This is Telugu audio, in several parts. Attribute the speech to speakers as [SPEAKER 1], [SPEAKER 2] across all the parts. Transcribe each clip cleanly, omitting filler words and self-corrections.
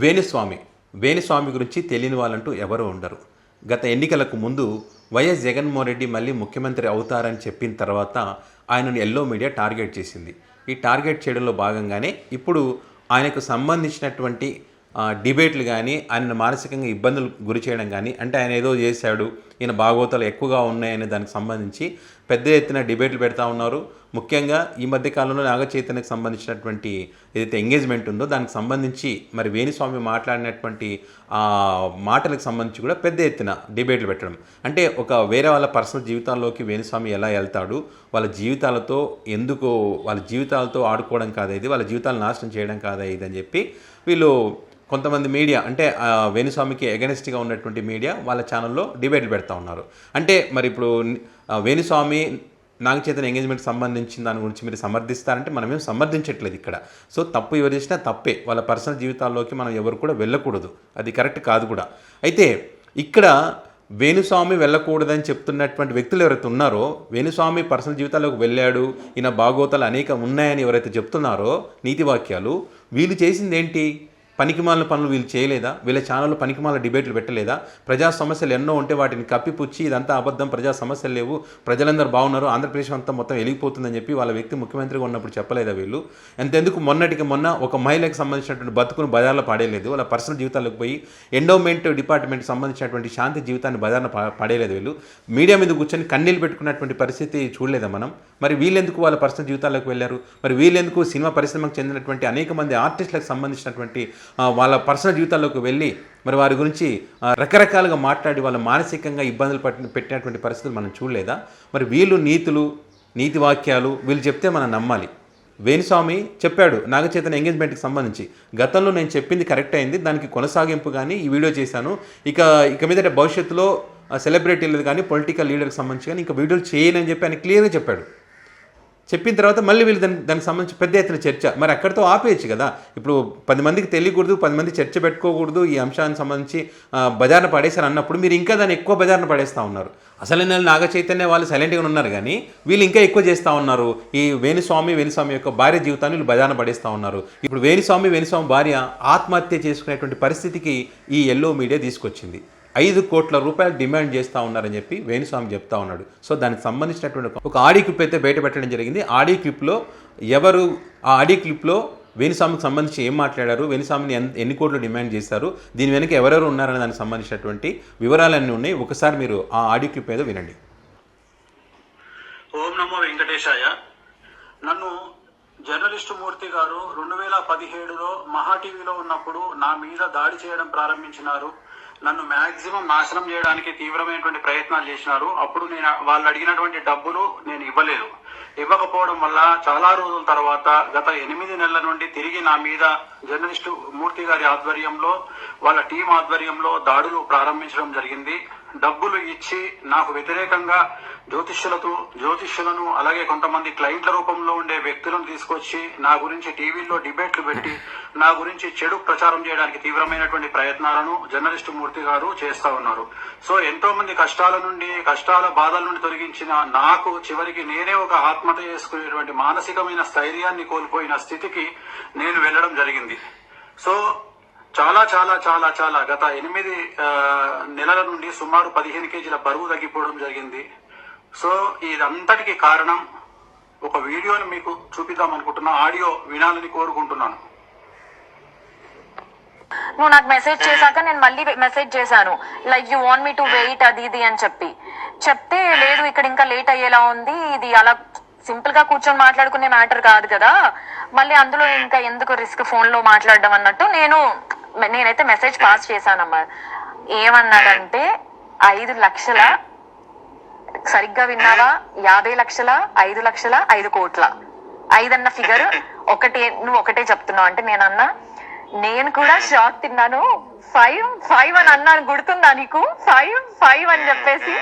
[SPEAKER 1] వేణుస్వామి గురించి తెలియని వాళ్ళంటూ ఎవరు ఉండరు. గత ఎన్నికలకు ముందు వైఎస్ జగన్మోహన్ రెడ్డి మళ్ళీ ముఖ్యమంత్రి అవుతారని చెప్పిన తర్వాత ఆయనను ఎల్లో మీడియా టార్గెట్ చేసింది. ఈ టార్గెట్ చేయడంలో భాగంగానే ఇప్పుడు ఆయనకు సంబంధించినటువంటి డిబేట్లు కానీ, ఆయన మానసికంగా ఇబ్బందులు గురి చేయడం కానీ, అంటే ఆయన ఏదో చేశాడు, ఈయన భాగవతాలు ఎక్కువగా ఉన్నాయనే దానికి సంబంధించి పెద్ద ఎత్తున డిబేట్లు పెడతా ఉన్నారు. ముఖ్యంగా ఈ మధ్య కాలంలో నాగ చైతన్యకు సంబంధించినటువంటి ఏదైతే ఎంగేజ్మెంట్ ఉందో దానికి సంబంధించి మరి వేణుస్వామి మాట్లాడినటువంటి మాటలకు సంబంధించి కూడా పెద్ద ఎత్తున డిబేట్లు పెట్టడం. అంటే ఒక వేరే వాళ్ళ పర్సనల్ జీవితాల్లోకి వేణుస్వామి ఎలా వెళ్తాడు, వాళ్ళ జీవితాలతో ఆడుకోవడం కాదా ఇది, వాళ్ళ జీవితాలు నాశనం చేయడం కాదా ఇది అని చెప్పి వీళ్ళు కొంతమంది మీడియా, అంటే వేణుస్వామికి ఎగనెస్ట్గా ఉన్నటువంటి మీడియా వాళ్ళ ఛానల్లో డిబేట్లు పెడతా ఉన్నారు. అంటే మరి ఇప్పుడు వేణుస్వామి నాగ చైతన్య ఎంగేజ్మెంట్కి సంబంధించిన దాని గురించి మీరు సమర్థిస్తారంటే మనం ఏం సమర్థించట్లేదు ఇక్కడ. సో తప్పు ఎవరు చేసినా తప్పే, వాళ్ళ పర్సనల్ జీవితాల్లోకి మనం ఎవరు కూడా వెళ్ళకూడదు, అది కరెక్ట్ కాదు కూడా. అయితే ఇక్కడ వేణుస్వామి వెళ్ళకూడదని చెప్తున్నటువంటి వ్యక్తులు ఎవరైతే ఉన్నారో, వేణుస్వామి పర్సనల్ జీవితాల్లోకి వెళ్ళాడు, ఈయన భాగవతాలు అనేక ఉన్నాయని ఎవరైతే చెప్తున్నారో నీతి వాక్యాలు, వీళ్ళు చేసింది ఏంటి? పనికిమాలిన పనులు వీళ్ళు చేయలేదా? వీళ్ళ ఛానల్లో పనికిమాల డిబేట్లు పెట్టలేదా? ప్రజా సమస్యలు ఎన్నో ఉంటే వాటిని కప్పిపుచ్చి ఇదంతా అబద్ధం, ప్రజా సమస్యలు లేవు, ప్రజలందరూ బాగున్నారు, ఆంధ్రప్రదేశ్ అంతా మొత్తం వెలిగిపోతుందని చెప్పి వాళ్ళ వ్యక్తి ముఖ్యమంత్రిగా ఉన్నప్పుడు చెప్పలేదా వీళ్ళు? ఎంతెందుకు మొన్న ఒక మహిళకు సంబంధించినటువంటి బతుకును బజార్లో పాడేయలేదు, వాళ్ళ పర్సనల్ జీవితాలకు పోయి ఎండోమెంట్ డిపార్ట్మెంట్కి సంబంధించినటువంటి శాంతి జీవితాన్ని బజార్లో పాడేయలేదు వీళ్ళు. మీడియా మీద కూర్చొని కన్నీళ్ళు పెట్టుకున్నటువంటి పరిస్థితి చూడలేదా మనం? మరి వీళ్ళెందుకు వాళ్ళ పర్సనల్ జీవితాలకు వెళ్ళారు? మరి వీళ్ళెందుకు సినిమా పరిశ్రమకు చెందినటువంటి అనేక మంది ఆర్టిస్టులకు సంబంధించినటువంటి వాళ్ళ పర్సనల్ జీవితాల్లోకి వెళ్ళి మరి వారి గురించి రకరకాలుగా మాట్లాడి వాళ్ళ మానసికంగా ఇబ్బందులు పెట్టినటువంటి పరిస్థితులు మనం చూడలేదా? మరి వీళ్ళు నీతి వాక్యాలు వీళ్ళు చెప్తే మనం నమ్మాలి. వేణుస్వామి చెప్పాడు నాగ చైతన్య ఎంగేజ్మెంట్కి సంబంధించి, గతంలో నేను చెప్పింది కరెక్ట్ అయింది, దానికి కొనసాగింపు కానీ ఈ వీడియో చేశాను, ఇక మీదట భవిష్యత్తులో సెలబ్రిటీలు కానీ పొలిటికల్ లీడర్కి సంబంధించి కానీ ఇంకా వీడియోలు చేయనని చెప్పి ఆయన క్లియర్గా చెప్పాడు. చెప్పిన తర్వాత మళ్ళీ వీళ్ళు దానికి సంబంధించి పెద్ద ఎత్తున చర్చ, మరి అక్కడితో ఆపేయచ్చు కదా. ఇప్పుడు 10 మందికి తెలియకూడదు, 10 మంది చర్చ పెట్టుకోకూడదు, ఈ అంశానికి సంబంధించి బజార్న పడేశారు అన్నప్పుడు మీరు ఇంకా దాన్ని ఎక్కువ బజార్న పడేస్తూ ఉన్నారు. అసలైన నాగ చైతన్య వాళ్ళు సైలెంట్గా ఉన్నారు, కానీ వీళ్ళు ఇంకా ఎక్కువ చేస్తూ ఉన్నారు. ఈ వేణుస్వామి యొక్క భార్య జీవితాన్ని వీళ్ళు బజార్న పడేస్తూ ఉన్నారు. ఇప్పుడు వేణుస్వామి భార్య ఆత్మహత్య చేసుకునేటువంటి పరిస్థితికి ఈ ఎల్లో మీడియా తీసుకొచ్చింది. 5 కోట్ల రూపాయలు డిమాండ్ చేస్తూ ఉన్నారని చెప్పి వేణుస్వామి చెప్తా ఉన్నాడు. సో దానికి సంబంధించినటువంటి ఒక ఆడియో క్లిప్ అయితే బయట పెట్టడం జరిగింది. ఆడియో క్లిప్లో వేణుస్వామికి సంబంధించి ఏం మాట్లాడారు, వేణుస్వామిని ఎన్ని కోట్లు డిమాండ్ చేశారు, దీని వెనక ఎవరెవరు ఉన్నారనే దానికి సంబంధించినటువంటి వివరాలన్నీ ఉన్నాయి. ఒకసారి మీరు ఆ ఆడియో క్లిప్ ఏదో వినండి.
[SPEAKER 2] ఓం నమో వెంకటేశాయ. నన్ను జర్నలిస్టు మూర్తి గారు 2017లో మహా టీవీలో ఉన్నప్పుడు నా మీద దాడి చేయడం ప్రారంభించినారు. నన్ను మ్యాక్సిమం నాశనం చేయడానికి తీవ్రమైనటువంటి ప్రయత్నాలు చేసినారు. అప్పుడు నేను వాళ్ళు అడిగినటువంటి డబ్బులు నేను ఇవ్వకపోవడం వల్ల చాలా రోజుల తర్వాత గత 8 నెలల నుండి తిరిగి నా మీద జర్నలిస్టు మూర్తి గారి ఆధ్వర్యంలో, వాళ్ళ టీం ఆధ్వర్యంలో దాడులు ప్రారంభించడం జరిగింది. డబ్బులు ఇచ్చి నాకు వ్యతిరేకంగా జ్యోతిష్యులను అలాగే కొంతమంది క్లయింట్ల రూపంలో ఉండే వ్యక్తులను తీసుకొచ్చి నా గురించి టీవీలో డిబేట్లు పెట్టి నా గురించి చెడు ప్రచారం చేయడానికి తీవ్రమైనటువంటి ప్రయత్నాలను జర్నలిస్టు మూర్తి గారు చేస్తా ఉన్నారు. సో ఎంతో మంది కష్టాల బాధల నుండి తొలగించిన నాకు చివరికి నేనే ఒక ఆత్మహత్య చేసుకునేటువంటి మానసికమైన స్థైర్యాన్ని కోల్పోయిన స్థితికి నేను వెళ్ళడం జరిగింది. సో చాలా చాలా చాలా చాలా గత 8 నెలల నుండి సుమారు 15 కేజీల బరువు తగ్గిపోవడం జరిగింది. సో ఇదంతటికి కారణం ఒక వీడియోని మీకు చూపిద్దాం అనుకుంటున్నా, ఆడియో వినాలని కోరుకుంటున్నాను.
[SPEAKER 3] నువ్వు నాకు మెసేజ్ చేశాక నేను మళ్ళీ మెసేజ్ చేశాను, like you want me to wait అది ఇది అని చెప్తే లేదు ఇక్కడ ఇంకా లేట్ అయ్యేలా ఉంది, ఇది అలా సింపుల్ గా కూర్చొని మాట్లాడుకునే మ్యాటర్ కాదు కదా, మళ్ళీ అందులో ఇంకా ఎందుకు రిస్క్ ఫోన్ లో మాట్లాడడం అన్నట్టు నేనైతే మెసేజ్ పాస్ చేశానమ్మా. ఏమన్నాడంటే 5 లక్షల, సరిగ్గా విన్నావా, 50 లక్షల, 5 లక్షల, 5 కోట్ల, 5 అన్న ఫిగర్ నువ్వు ఒకటే చెప్తున్నావు అంటే నేను కూడా షాక్ తిన్నాను. 5 అని అన్నాను, గుర్తుందా నీకు? 5 అని చెప్పేసి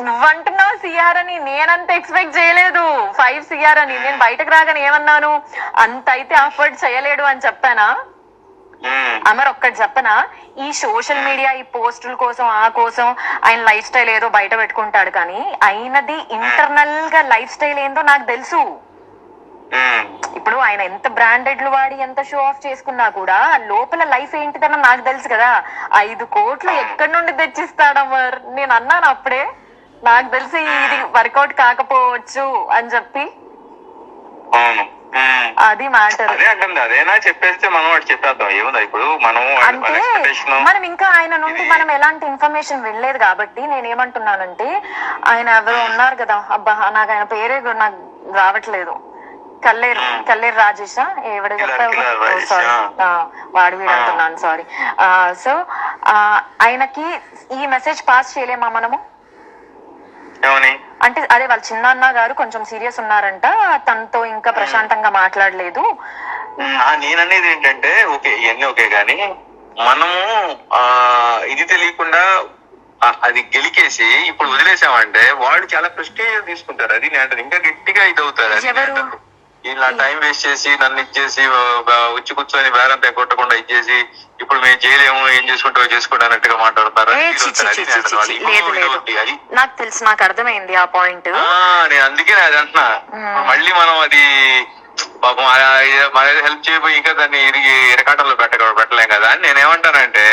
[SPEAKER 3] నువ్వంటున్నావు సిఆర్ అని, నేనంత ఎక్స్పెక్ట్ చేయలేదు 5 సిఆర్ అని. నేను బయటకు రాగానే ఏమన్నాను, అంత అయితే అఫోర్డ్ చేయలేడు అని చెప్పానా? అమర్ ఒక్కటి చెప్పనా, ఈ సోషల్ మీడియా ఈ పోస్టుల కోసం ఆయన లైఫ్ స్టైల్ ఏదో బయట పెట్టుకుంటాడు, కానీ అయినది ఇంటర్నల్ గా లైఫ్ స్టైల్ ఏందో నాకు తెలుసు. ఇప్పుడు ఆయన ఎంత బ్రాండెడ్లు వాడి ఎంత షో ఆఫ్ చేసుకున్నా కూడా లోపల లైఫ్ ఏంటిదన్న నాకు తెలుసు కదా. 5 కోట్లు ఎక్కడి నుండి తెచ్చిస్తాడమ్మర్? నేను అన్నాను అప్పుడే, నాకు తెలిసి ఇది వర్కౌట్ కాకపోవచ్చు అని చెప్పి. అది మ్యాటర్.
[SPEAKER 4] అదేనా చెప్పేస్తే మనం వాడు చెప్పేద్దాం, ఏముందా ఇప్పుడు మనం
[SPEAKER 3] అంటే మనం ఇంకా ఆయన నుండి మనం ఎలాంటి ఇన్ఫర్మేషన్ వెళ్ళలేదు కాబట్టి నేనేమంటున్నానంటే, ఆయన ఎవరో ఉన్నారు కదా, అబ్బా నాకు ఆయన పేరే నాకు రావట్లేదు, కల్లేరు రాజేషా ఎవడ చెప్పావు, సారీ వాడు వీడు అంటున్నాను, సారీ. సో ఆయనకి ఈ మెసేజ్ పాస్ చేయలేమా మనము? అంటే అదే వాళ్ళ చిన్నాన్న గారు కొంచెం సీరియస్ ఉన్నారంట, తనతో ఇంకా ప్రశాంతంగా మాట్లాడలేదు.
[SPEAKER 4] నేననేది ఏంటంటే ఓకే ఇవన్నీ ఓకే గానీ మనము ఇది తెలియకుండా అది గెలికేసి ఇప్పుడు వదిలేసామంటే వాళ్ళు చాలా ప్రెస్టీజ్ తీసుకుంటారు. అది నేను ఇంకా గట్టిగా ఇది అవుతారు. ఇలా టైం వేస్ట్ చేసి నన్ను ఇచ్చేసి వచ్చి కూర్చొని బేరం కొట్టకుండా ఇచ్చేసి ఇప్పుడు మేము చేయలేము, ఏం చేసుకుంటావు చేసుకోండి అన్నట్టుగా మాట్లాడతారు.
[SPEAKER 3] నాకు తెలుసు, నాకు అర్థమైంది ఆ పాయింట్.
[SPEAKER 4] నేను అందుకే అది అంటున్నా, మళ్ళీ మనం అది పాపం మన హెల్ప్ చేయబోయి ఇంకా దాన్ని ఇరకాటంలో పెట్టలేం కదా అని నేనేమంటానంటే,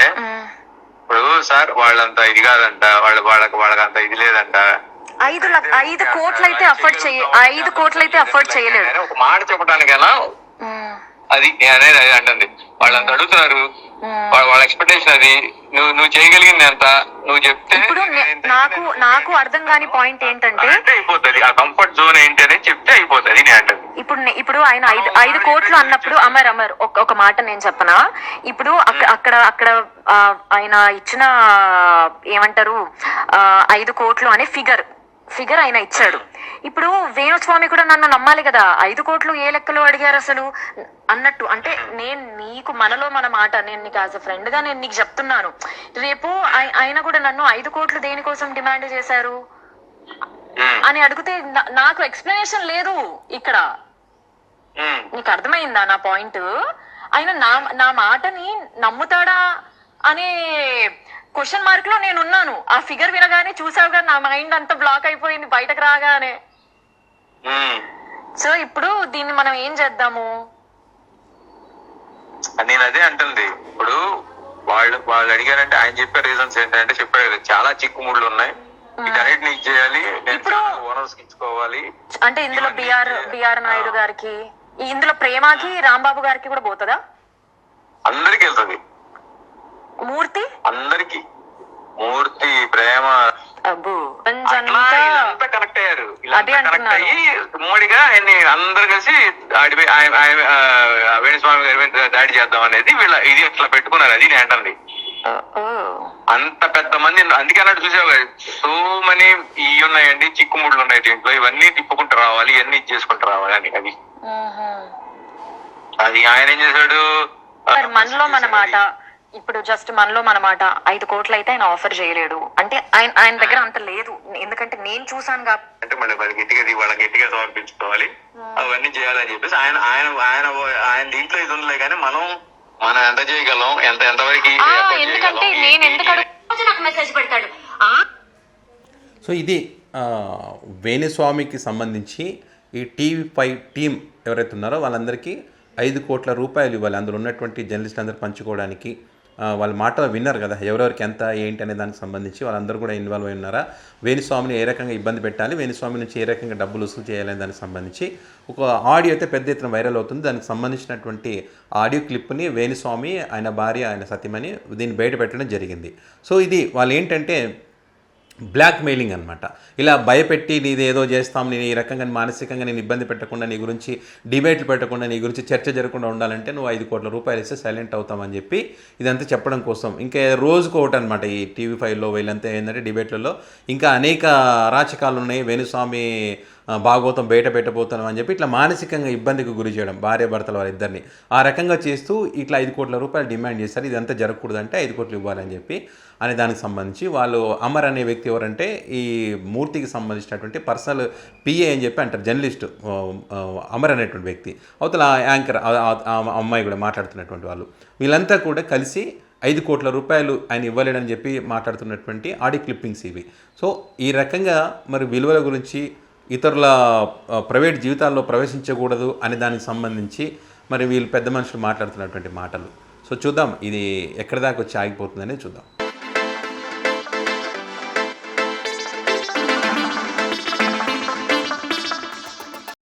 [SPEAKER 4] ఇప్పుడు సార్ వాళ్ళంతా ఇది కాదంట, వాళ్ళకంత ఇది లేదంట,
[SPEAKER 3] 5 కోట్లు అయితే అఫోర్డ్ చేయలేదు.
[SPEAKER 4] ఒక మాట చెప్పడానికైనా అది అనేది అది అంటుంది. వాళ్ళంత అడుగుతున్నారు, వాళ్ళ ఎక్స్పెక్టేషన్ అది. నువ్వు చేయగలిగింది ఎంత నువ్వు చెప్తే.
[SPEAKER 3] ఇప్పుడు నాకు అర్థం కాని పాయింట్ ఏంటంటే
[SPEAKER 4] అయిపోతుంది, ఆ కంఫర్ట్ జోన్ ఏంటి అనేది చెప్తే అయిపోతుంది.
[SPEAKER 3] ఇప్పుడు ఆయన 5 కోట్లు అన్నప్పుడు అమర్ ఒక మాట నేను చెప్పనా, ఇప్పుడు అక్కడ ఆయన ఇచ్చిన ఏమంటారు 5 కోట్లు అనే ఫిగర్ ఆయన ఇచ్చాడు. ఇప్పుడు వేణుస్వామి కూడా నన్ను నమ్మాలి కదా, 5 కోట్లు ఏ లెక్కలో అడిగారు అసలు అన్నట్టు. అంటే నేను నీకు మనలో మన మాట, నేను నీకు యాజ్ అ ఫ్రెండ్ గా నేను నీకు చెప్తున్నాను, రేపు ఆయన కూడా నన్ను 5 కోట్లు దేనికోసం డిమాండ్ చేశారు అని అడిగితే నాకు ఎక్స్ప్లెనేషన్ లేదు ఇక్కడ. నీకు అర్థమైందా నా పాయింట్? ఆయన నా మాటని నమ్ముతాడా అనే క్వశ్చన్ మార్క్ లో నేను ఉన్నాను. ఆ ఫిగర్ వినగానే చూసావుగా నా మైండ్ అంతా బ్లాక్ అయిపోయింది బయటకు రాగానే. సో ఇప్పుడు దీన్ని మనం ఏం చేద్దాము?
[SPEAKER 4] నేను అదే అంటుంది. ఇప్పుడు వాళ్ళు అడిగారంటే ఆయన చెప్పే రీజన్స్ ఏంటంటే చెప్పారు చాలా చిక్కుముళ్ళు ఉన్నాయి, వీటన్నిటిని ఇచ్చేయాలి, ఓనర్స్ ఇచ్చుకోవాలి.
[SPEAKER 3] అంటే ఇందులో బిఆర్ నాయుడు గారికి, ఇందులో ప్రేమకి రాంబాబు గారికి కూడా పోతుందా?
[SPEAKER 4] అందరికి వెళ్తుంది. మూర్తి ప్రేమ కనెక్ట్ అయ్యారు. కనెక్ట్ అయ్యి ఉమ్మడిగా ఆయన్ని అందరు కలిసి వేణుస్వామి గారి మీద దాడి చేద్దాం అనేది ఇది ఇట్లా పెట్టుకున్నారు. అది నేను అంటుంది. అంత పెద్ద మంది అందుకే అన్నట్టు చూసావు కదా, సో మనీ ఇవి ఉన్నాయండి, చిక్కుముళ్ళు ఉన్నాయి దీంట్లో, ఇవన్నీ తిప్పుకుంటూ రావాలి, ఇవన్నీ చేసుకుంటూ రావాలి అని. అది ఆయన ఏం చేశాడు,
[SPEAKER 3] మనలో మన మాట, ఇప్పుడు జస్ట్ మనలో మన మాట 5 కోట్లు అయితే ఆయన ఆఫర్ చేయలేడు అంటే ఆయన దగ్గర అంత లేదు, ఎందుకంటే నేను చూసాను కాబట్టి.
[SPEAKER 4] అంటే మళ్ళీ వాళ్ళకి గట్టిగా సమర్పించుకోవాలి, అవన్నీ చేయాలని చెప్పేసి ఆయన దీంట్లో ఇది ఉండలే. కానీ మనం ఎంత చేయగలం, ఎంతవరకు,
[SPEAKER 3] ఎందుకంటే నేను ఎందుకు మెసేజ్ పెడతాడు.
[SPEAKER 1] సో ఇది వేణుస్వామికి సంబంధించి ఈ TV5 టీం ఎవరైతే ఉన్నారో వాళ్ళందరికీ 5 కోట్ల రూపాయలు ఇవ్వాలి. అందులో ఉన్నటువంటి జర్నలిస్టులు అందరూ పంచుకోవడానికి. వాళ్ళ మాటలు విన్నారు కదా, ఎవరెవరికి ఎంత ఏంటి అనే దానికి సంబంధించి వాళ్ళందరూ కూడా ఇన్వాల్వ్ అయి ఉన్నారా, వేణుస్వామిని ఏ రకంగా ఇబ్బంది పెట్టాలి, వేణుస్వామి నుంచి ఏ రకంగా డబ్బులు వసూలు చేయాలనే దానికి సంబంధించి ఒక ఆడియో అయితే పెద్ద ఎత్తున వైరల్ అవుతుంది. దానికి సంబంధించినటువంటి ఆడియో క్లిప్ని వేణుస్వామి, ఆయన భార్య, ఆయన సతీమణి దీన్ని బయట పెట్టడం జరిగింది. సో ఇది వాళ్ళు ఏంటంటే బ్లాక్ మెయిలింగ్ అనమాట. ఇలా భయపెట్టి నీది ఏదో చేస్తాం, నేను ఈ రకంగా మానసికంగా నేను ఇబ్బంది పెట్టకుండా, నీ గురించి డిబేట్లు పెట్టకుండా, నీ గురించి చర్చ జరగకుండా ఉండాలంటే నువ్వు 5 కోట్ల రూపాయలు ఇస్తే సైలెంట్ అవుతామని చెప్పి ఇదంతా చెప్పడం కోసం. ఇంకా రోజుకు ఒకటి అనమాట ఈ TV5లో వీళ్ళంతా ఏంటంటే డిబేట్లలో ఇంకా అనేక అరాచకాలు ఉన్నాయి, వేణుస్వామి భాగవతం బయట పెట్టబోతాను అని చెప్పి ఇట్లా మానసికంగా ఇబ్బందికి గురి చేయడం భార్య భర్తల వారిద్దరిని ఆ రకంగా చేస్తూ ఇట్లా 5 కోట్ల రూపాయలు డిమాండ్ చేస్తారు. ఇదంతా జరగకూడదంటే 5 కోట్లు ఇవ్వాలని చెప్పి అనే దానికి సంబంధించి వాళ్ళు అమర్ అనే వ్యక్తి ఎవరంటే ఈ మూర్తికి సంబంధించినటువంటి పర్సనల్ PA అని చెప్పి అంటారు, జర్నలిస్టు అమర్ అనేటువంటి వ్యక్తి, అవతల యాంకర్ అమ్మాయి కూడా మాట్లాడుతున్నటువంటి వాళ్ళు, వీళ్ళంతా కూడా కలిసి 5 కోట్ల రూపాయలు ఆయన ఇవ్వలేడని చెప్పి మాట్లాడుతున్నటువంటి ఆడియో క్లిప్పింగ్స్ ఇవి. సో ఈ రకంగా మరి విలువల గురించి ఇతరుల ప్రైవేట్ జీవితాల్లో ప్రవేశించకూడదు అనే దానికి సంబంధించి మరి వీళ్ళు పెద్ద మనుషులు మాట్లాడుతున్నటువంటి మాటలు. సో చూద్దాం ఇది ఎక్కడి దాకా వచ్చి ఆగిపోతుందనే చూద్దాం.